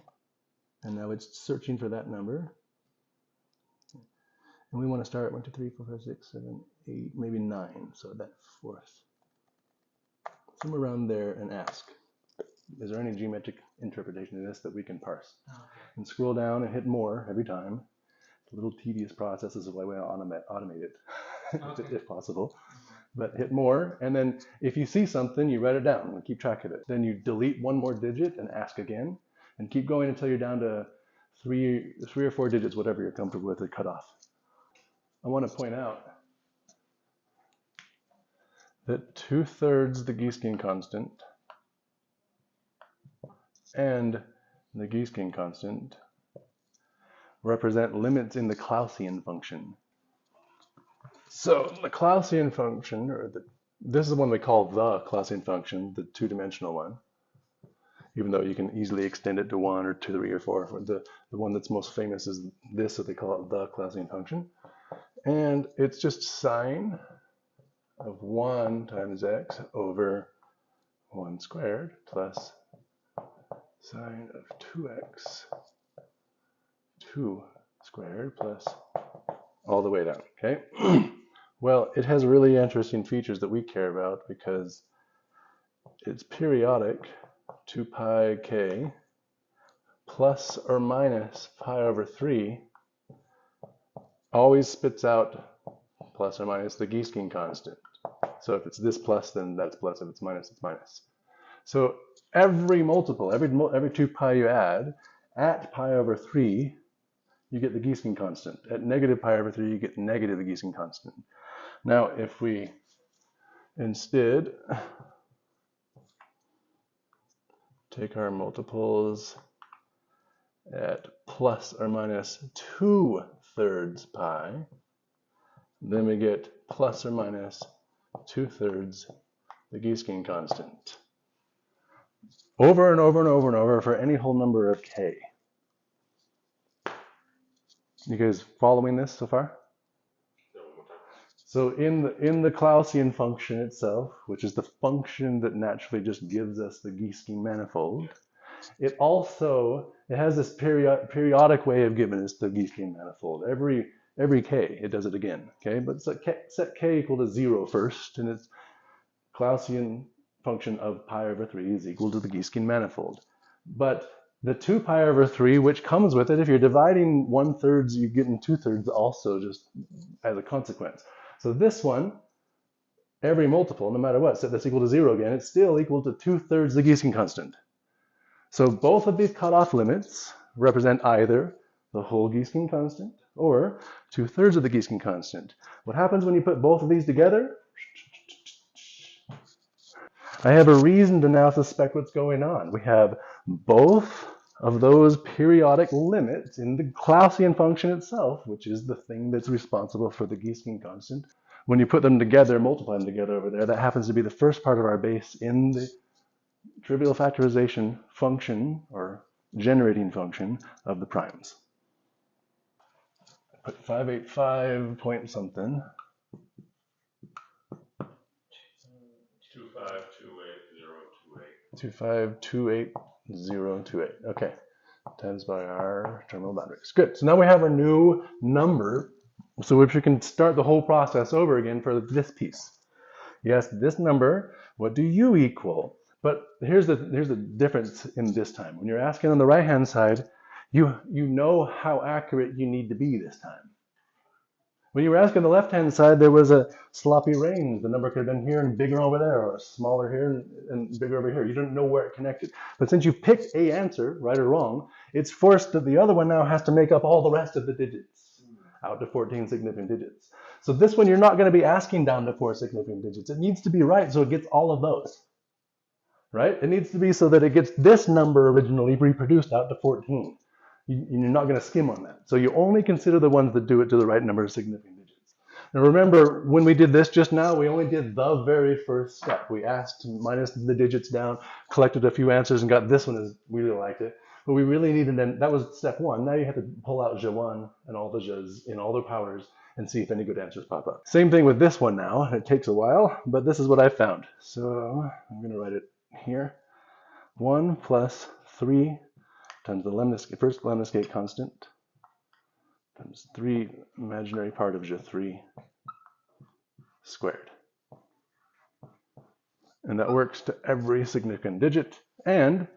and now it's searching for that number. And we want to start at 1, 2, 3, 4, 5, 6, 7, 8, maybe 9, so that 4th. Somewhere around there and ask, is there any geometric interpretation of this that we can parse? Okay. And scroll down and hit more every time. A little tedious process is why we automate it, Okay. if possible. But hit more, and then if you see something, you write it down and keep track of it. Then you delete one more digit and ask again, and keep going until you're down to three or four digits, whatever you're comfortable with, to cut off. I want to point out that 2/3 the Giesecke constant and the Giesecke constant represent limits in the Clausian function. So the Clausian function, this is the one we call the Clausian function, the 2-dimensional one, even though you can easily extend it to 1 or 2, 3, or 4. The one that's most famous is this, so they call it the Clausian function. And it's just sine of 1 times x over 1 squared plus sine of 2x 2 squared plus all the way down, okay? Well, it has really interesting features that we care about because it's periodic 2 pi k plus or minus pi over 3 always spits out plus or minus the Giesking constant. So if it's this plus, then that's plus. If it's minus, it's minus. So every multiple, every 2 pi you add, at pi over 3, you get the Giesking constant. At negative pi over 3, you get negative the Giesking constant. Now, if we instead take our multiples at plus or minus 2/3 pi, then we get plus or minus 2/3 the Giesking constant. Over and over and over and over for any whole number of k. You guys following this so far? So in the Clausian function itself, which is the function that naturally just gives us the Giesking manifold, it has this periodic way of giving us the Giesking manifold. Every k, it does it again. Okay, but set k equal to 0 first, and its Clausian function of pi over 3 is equal to the Giesking manifold. But the 2 pi over 3, which comes with it, if you're dividing 1/3, you get in 2/3 also, just as a consequence. So this one, every multiple, no matter what, set this equal to 0 again, it's still equal to 2/3 the Giesking constant. So both of these cutoff limits represent either the whole Giesking constant or 2/3 of the Giesking constant. What happens when you put both of these together? I have a reason to now suspect what's going on. We have both of those periodic limits in the Clausian function itself, which is the thing that's responsible for the Giesking constant. When you put them together, multiply them together over there, that happens to be the first part of our base in the trivial factorization function or generating function of the primes. Put 585 point something. 2528028. Okay, times by our terminal boundaries. Good. So now we have our new number. So if you can start the whole process over again for this piece. You ask this number, what do you equal? But here's the difference in this time. When you're asking on the right-hand side, you know how accurate you need to be this time. When you were asking on the left-hand side, there was a sloppy range. The number could have been here and bigger over there, or smaller here and bigger over here. You didn't know where it connected. But since you picked a answer, right or wrong, it's forced that the other one now has to make up all the rest of the digits, out to 14 significant digits. So this one, you're not going to be asking down to 4 significant digits. It needs to be right, so it gets all of those. Right? It needs to be so that it gets this number originally reproduced out to 14. You're not going to skim on that. So you only consider the ones that do it to the right number of significant digits. Now remember, when we did this just now, we only did the very first step. We asked minus the digits down, collected a few answers, and got this one as we really liked it. But we really needed, then that was step 1. Now you have to pull out J1 and all the J's in all their powers and see if any good answers pop up. Same thing with this one now. It takes a while, but this is what I found. So I'm going to write it here. 1 plus 3 times the first lemniscate constant times 3 imaginary part of J3 squared. And that works to every significant digit. And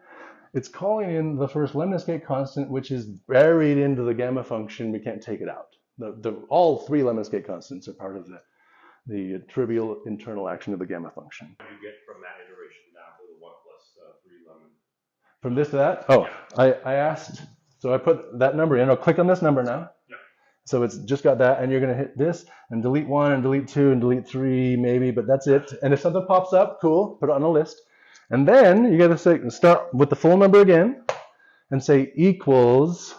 it's calling in the first lemniscate constant, which is buried into the gamma function. We can't take it out. All 3 lemniscate constants are part of the trivial internal action of the gamma function. How do you get from that iteration down to the 1 plus 3 lemon? From this to that? Oh, I asked, so I put that number in. I'll click on this number now. Yeah. So it's just got that, and you're going to hit this and delete 1 and delete 2 and delete 3 maybe, but that's it. And if something pops up, cool, put it on a list. And then you got to say, start with the full number again and say equals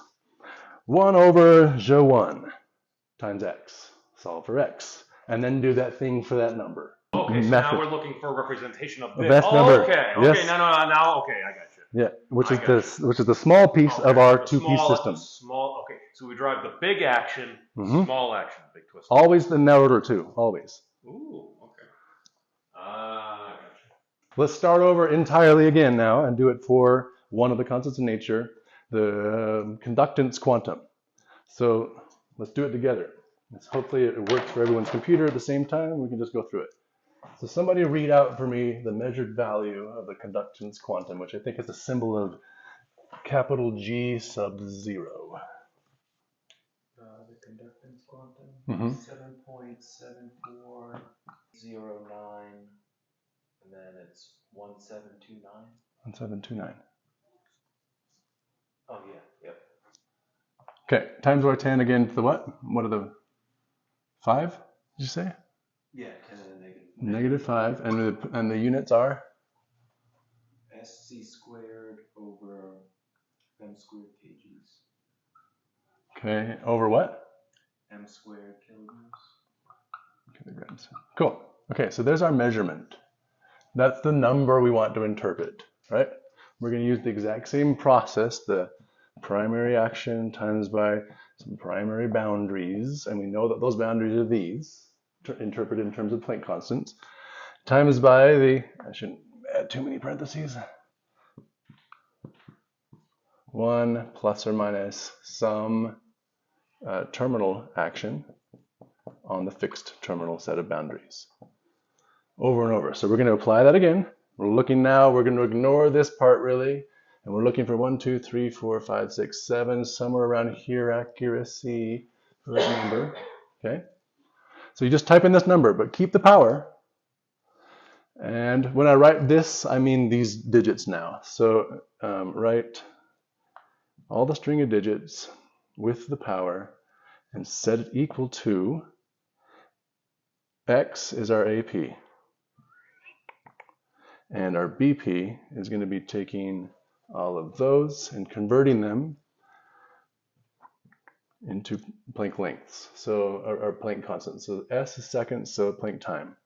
1 over J1 times x. Solve for x. And then do that thing for that number. Okay, so method. now we're looking for a representation of this. Best number. Okay, Yes. now, okay, I got you. Yeah, which is the small piece of our 2-piece system. Okay, so we drive the big action, small action, big twist. Always in that order too, always. Ooh, okay. I got you. Let's start over entirely again now and do it for one of the constants of nature, the conductance quantum. So let's do it together. Hopefully it works for everyone's computer at the same time. We can just go through it. So somebody read out for me the measured value of the conductance quantum, which I think is a symbol of capital G sub 0. The conductance quantum Mm-hmm. 7.7409, and then it's 1729. 1729. Oh yeah, yep. Okay, times over 10 again to the what? What are the 5? Did you say? Yeah, 10 and a negative. Negative 5, and the units are? SC squared over m squared kgs. Okay, over what? M squared kilograms. Kilograms. Cool. Okay, so there's our measurement. That's the number we want to interpret, right? We're going to use the exact same process, the primary action times by some primary boundaries, and we know that those boundaries are these, interpreted in terms of Planck constants, times by the, I shouldn't add too many parentheses, 1 plus or minus some terminal action on the fixed terminal set of boundaries. Over and over. So we're going to apply that again. We're looking now, we're going to ignore this part really, and we're looking for 1, 2, 3, 4, 5, 6, 7, somewhere around here accuracy for that number. Okay? So you just type in this number, but keep the power. And when I write this, I mean these digits now. So write all the string of digits with the power and set it equal to X is our AP. And our BP is going to be taking all of those and converting them into Planck lengths. So our Planck constant. So S is seconds, so Planck time.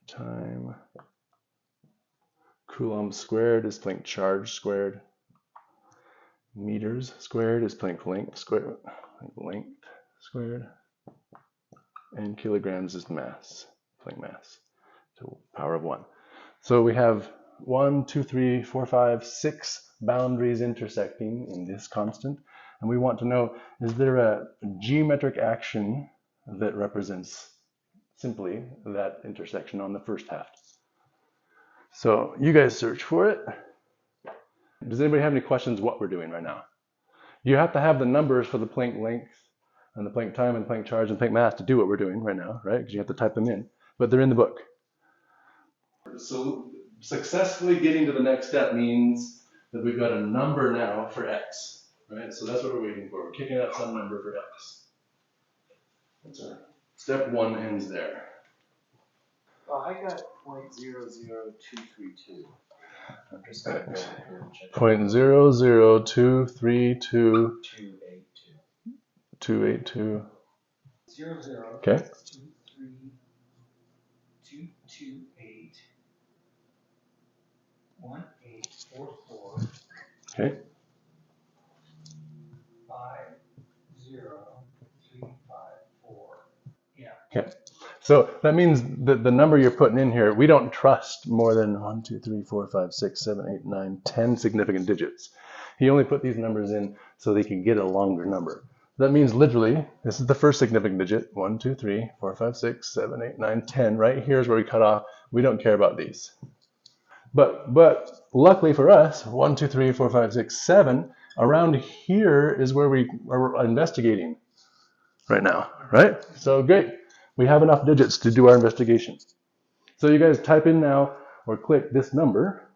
Time. Coulomb squared is Planck charge squared. Meters squared is Planck length squared. Length squared. And kilograms is the mass, Planck mass. So power of 1. So we have 1, 2, 3, 4, 5, 6 boundaries intersecting in this constant. And we want to know, is there a geometric action that represents simply that intersection on the first half? So you guys search for it. Does anybody have any questions what we're doing right now? You have to have the numbers for the Planck length and the Planck time and Planck charge and Planck mass to do what we're doing right now, right? Because you have to type them in. But they're in the book. So successfully getting to the next step means that we've got a number now for X, right? So that's what we're waiting for. We're kicking out some number for X. That's our step 1 ends there. Oh, I got 0.00232. I'm just going to go here and check. 0.00232. 282. 282. 00. Okay. 23228 1844 Okay. 50354. Yeah. Okay. So that means that the number you're putting in here, we don't trust more than 1, 2, 3, 4, 5, 6, 7, 8, 9, 10 significant digits. He only put these numbers in so they could get a longer number. That means literally, this is the first significant digit, 1, 2, 3, 4, 5, 6, 7, 8, 9, 10. Right here is where we cut off. We don't care about these. But luckily for us, 1, 2, 3, 4, 5, 6, 7, around here is where we are investigating right now, right? So great. We have enough digits to do our investigation. So you guys type in now or click this number.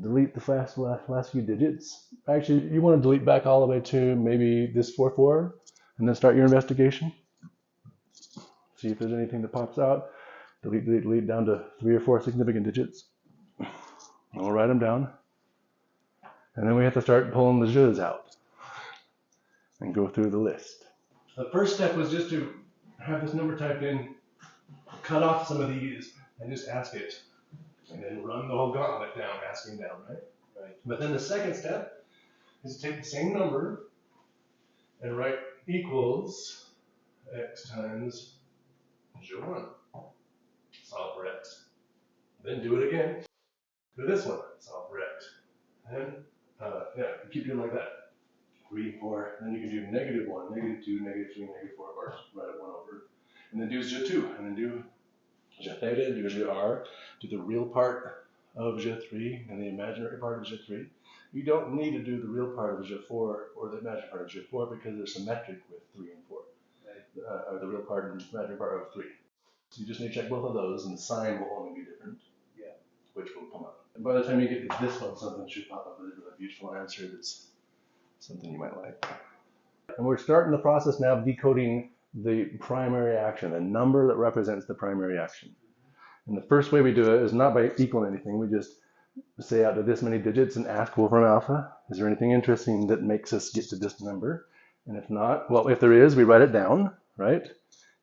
Delete the last few digits. Actually, you want to delete back all the way to maybe this 44 and then start your investigation. See if there's anything that pops out. Delete down to 3 or 4 significant digits. And we'll write them down. And then we have to start pulling the jeux out and go through the list. The first step was just to have this number typed in, cut off some of these, and just ask it. And then run the whole gauntlet down, asking down, right? Right. But then the second step is to take the same number and write equals x times j1. Solve for x. Then do it again. Do this one. Solve for x. And keep doing like that. 3, 4. Then you can do -1, -2, -3, -4, or write it 1 over. And then do j2. And then do j-theta, do j-r, do the real part of j3 and the imaginary part of j3. You don't need to do the real part of j4 or the imaginary part of j4 because they're symmetric with 3 and 4. Right. or the real part and imaginary part of 3. So you just need to check both of those, and the sign will only be different. Yeah. Which will come up. And by the time you get to this one, something should pop up with a really beautiful answer that's something you might like. And we're starting the process now of decoding the primary action, the number that represents the primary action. And the first way we do it is not by equaling anything. We just say out to this many digits and ask Wolfram alpha, is there anything interesting that makes us get to this number? And if not, well, if there is, we write it down, right?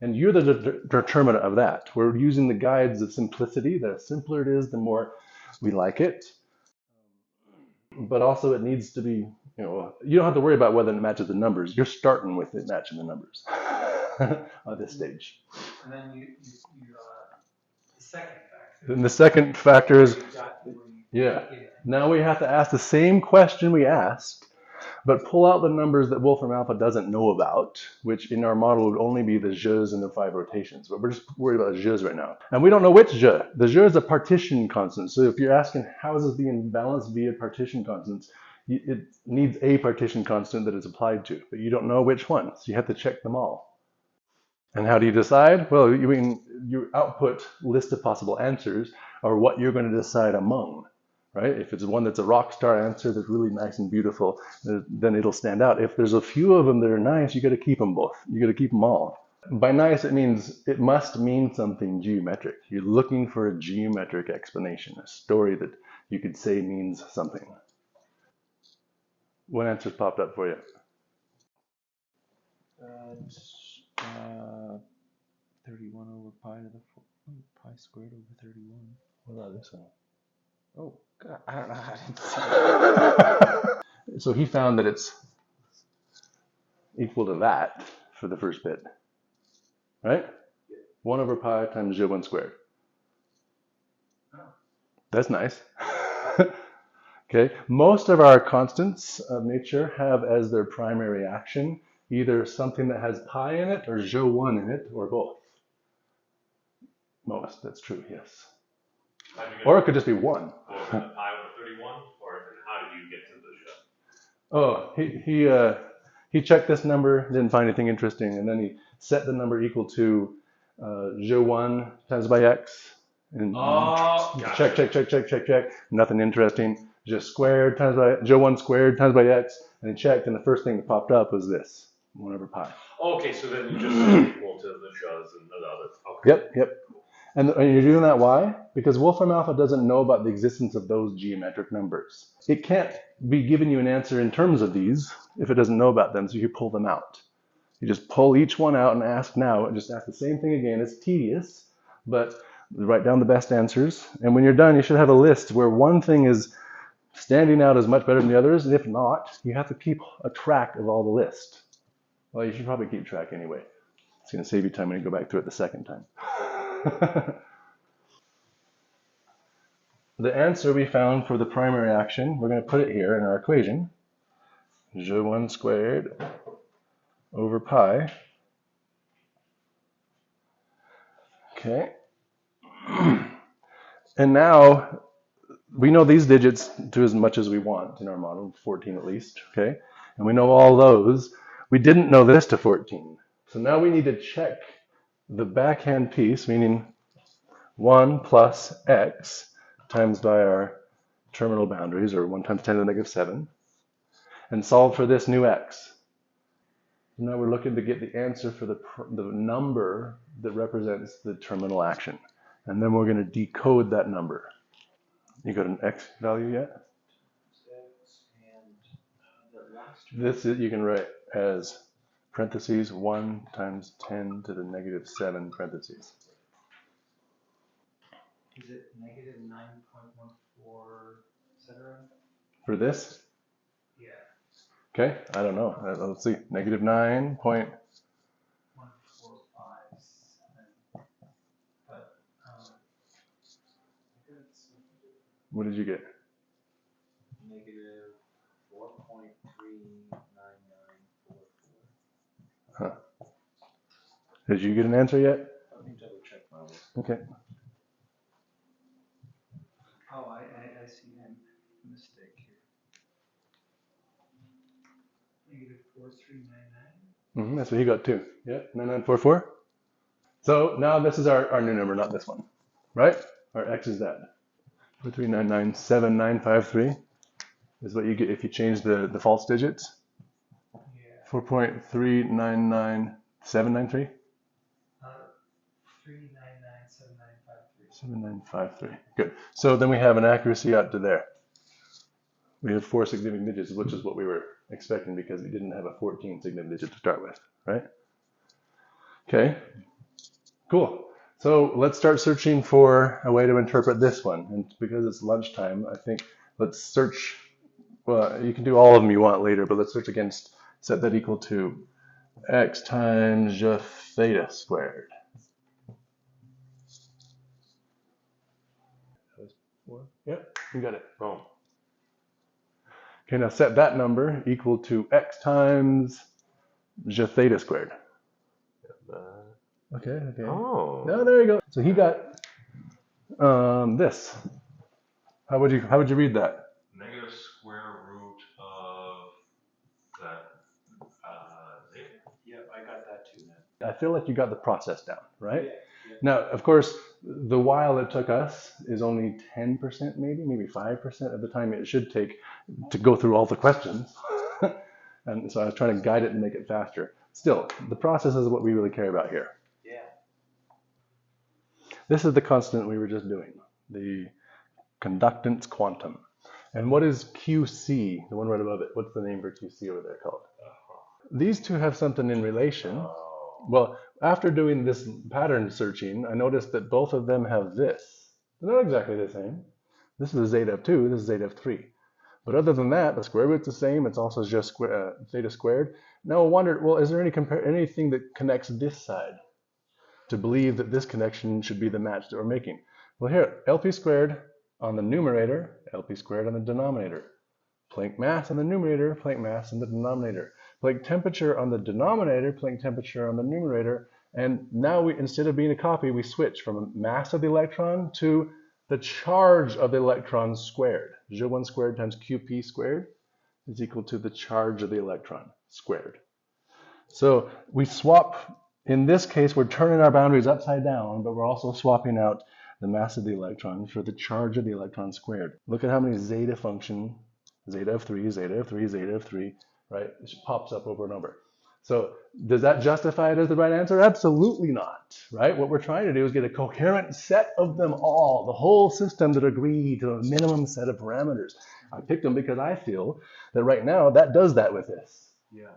And you're the determinant of that. We're using the guides of simplicity. The simpler it is, the more we like it. But also it needs to be, you don't have to worry about whether it matches the numbers. You're starting with it matching the numbers at this stage. And then you the second factor. Then the second factor is, now we have to ask the same question we asked, but pull out the numbers that Wolfram alpha doesn't know about, which in our model would only be the jeux and the 5 rotations. But we're just worried about the jeux right now. And we don't know which jeu. The jeu is a partition constant. So if you're asking how is this being balanced via partition constants, it needs a partition constant that it's applied to, but you don't know which one. So you have to check them all. And how do you decide? Well, your output list of possible answers are what you're going to decide among. Right? If it's one that's a rock star answer that's really nice and beautiful, then it'll stand out. If there's a few of them that are nice, you got to keep them both. You got to keep them all. By nice, it means it must mean something geometric. You're looking for a geometric explanation, a story that you could say means something. What answers popped up for you? 31 over pi to the 4, pi squared over 31. What about this one? Oh, God, I don't know how to see it. So he found that it's equal to that for the first bit, right? 1 over pi times j1 squared. That's nice. Okay, most of our constants of nature have as their primary action either something that has pi in it or j1 in it or both. Most, that's true, yes. Or it could just be 1. Over the pi over 31, or how did you get to the jeu? Oh, he checked this number, didn't find anything interesting, and then he set the number equal to j1 times by x, and check, nothing interesting. J1 squared times by x, and he checked, and the first thing that popped up was this, 1 over pi. Okay, so then you just set equal to the jeux and the others. Okay. Yep. And you're doing that why? Because Wolfram alpha doesn't know about the existence of those geometric numbers. It can't be giving you an answer in terms of these if it doesn't know about them, so you pull them out. You just pull each one out and ask now, and just ask the same thing again. It's tedious, but write down the best answers. And when you're done, you should have a list where one thing is standing out as much better than the others, and if not, you have to keep a track of all the list. Well, you should probably keep track anyway. It's going to save you time when you go back through it the second time. The answer we found for the primary action, we're going to put it here in our equation. J1 squared over pi. Okay. And now we know these digits to as much as we want in our model, 14 at least, okay? And we know all those. We didn't know this to 14. So now we need to check the backhand piece, meaning 1 plus x times by our terminal boundaries, or 1 times 10 to the negative 7, and solve for this new x. Now we're looking to get the answer for the number that represents the terminal action. And then we're going to decode that number. You got an x value yet? This is, you can write as parentheses 1 times 10 to the negative 7 parentheses. Is it negative 9.14, etc.? For this? Yeah. Okay, I don't know. Let's see. Negative 9.145. But What did you get? Negative 4.39944. Huh. Did you get an answer yet? Let me double check my list. Okay. oh, I see a mistake here. Negative 4399. That's what he got too. Yeah, 9944. So now this is our new number, not this one, right? Our x is that. 4399793 is what you get if you change the false digits. Yeah. 4.399793. 3997953. 7953. Good. So then we have an accuracy out to there. We have 4 significant digits, which is what we were expecting because we didn't have a 14 significant digit to start with, right? Okay. Cool. So let's start searching for a way to interpret this one. And because it's lunchtime, I think let's search. Well, you can do all of them you want later, but let's search against set that equal to x times just theta squared. Yep, you got it. Boom. Okay, now set that number equal to x times just theta squared. Okay. Oh. No, there you go. So he got this. How would you read that? Negative square root of that zeta. Yep, I got that too, man. I feel like you got the process down, right? Yeah. Now, of course, the while it took us is only 10%, maybe 5% of the time it should take to go through all the questions. And so I was trying to guide it and make it faster. Still, the process is what we really care about here. Yeah. This is the constant we were just doing, the conductance quantum. And what is QC, the one right above it? What's the name for QC over there called? These two have something in relation. Well, after doing this pattern searching, I noticed that both of them have this. They're not exactly the same. This is a zeta of 2, this is zeta of 3. But other than that, the square root's the same. It's also just theta squared. Now I wondered, well, is there anything that connects this side to believe that this connection should be the match that we're making? Well, here, LP squared on the numerator, LP squared on the denominator. Planck mass on the numerator, Planck mass on the denominator. Planck temperature on the denominator, Planck temperature on the numerator. And now instead of being a copy, we switch from mass of the electron to the charge of the electron squared. G1 squared times QP squared is equal to the charge of the electron squared. So we swap, in this case, we're turning our boundaries upside down, but we're also swapping out the mass of the electron for the charge of the electron squared. Look at how many zeta function, zeta of 3, zeta of 3, zeta of 3, right? It just pops up over and over. So does that justify it as the right answer? Absolutely not, right? What we're trying to do is get a coherent set of them all, the whole system that agree to a minimum set of parameters. I picked them because I feel that right now that does that with this. Yeah.